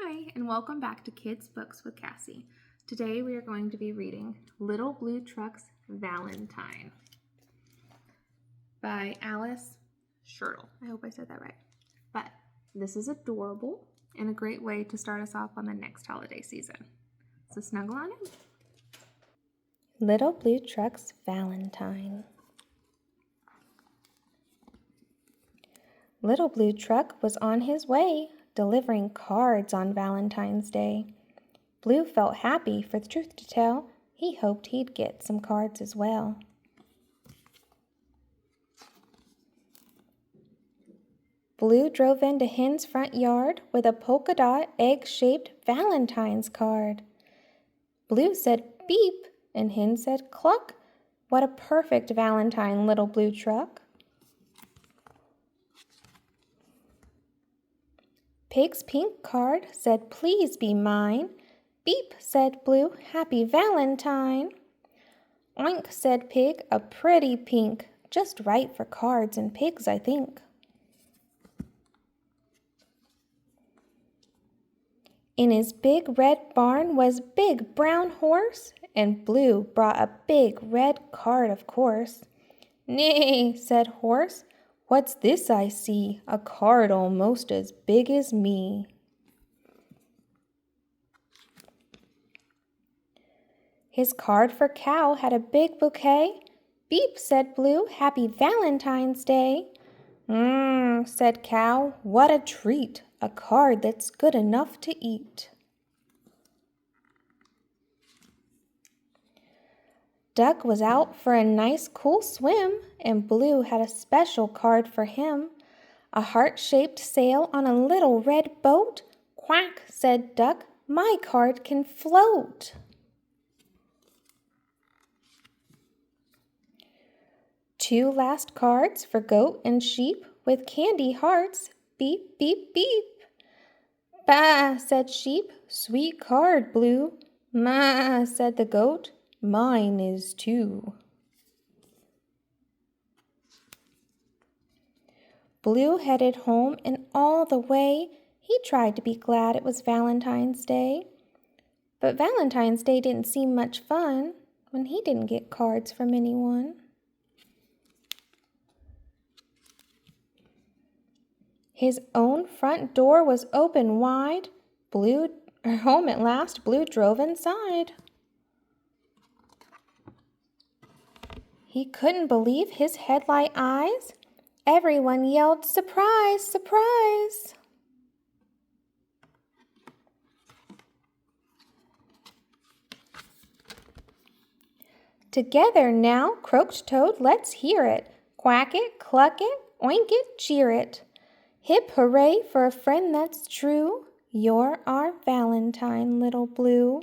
Hi, and welcome back to Kids Books with Cassie. Today we are going to be reading Little Blue Truck's Valentine by Alice Shirtle. I hope I said that right. But this is adorable and a great way to start us off on the next holiday season. So snuggle on in. Little Blue Truck's Valentine. Little Blue Truck was on his way, delivering cards on Valentine's Day. Blue felt happy, for the truth to tell, he hoped he'd get some cards as well. Blue drove into Hen's front yard with a polka dot egg-shaped Valentine's card. Blue said beep, and Hen said cluck. What a perfect Valentine, Little Blue Truck. Pig's pink card said, please be mine. Beep, said Blue, happy Valentine. Oink, said Pig, a pretty pink, just right for cards and pigs, I think. In his big red barn was Big Brown Horse, and Blue brought a big red card, of course. Nay, said Horse, what's this I see? A card almost as big as me. His card for Cow had a big bouquet. Beep, said Blue, happy Valentine's Day. Said Cow, what a treat, a card that's good enough to eat. Duck was out for a nice cool swim, and Blue had a special card for him. A heart-shaped sail on a little red boat. Quack, said Duck, my card can float. Two last cards for Goat and Sheep with candy hearts. Beep, beep, beep. Bah, said Sheep, sweet card, Blue. Ma, said the Goat, mine is too. Blue headed home, and all the way he tried to be glad it was Valentine's Day. But Valentine's Day didn't seem much fun when he didn't get cards from anyone. His own front door was open wide. Home at last, Blue drove inside. He couldn't believe his headlight eyes. Everyone yelled, surprise, surprise. Together now, croaked Toad, let's hear it. Quack it, cluck it, oink it, cheer it. Hip hooray for a friend that's true. You're our Valentine, Little Blue.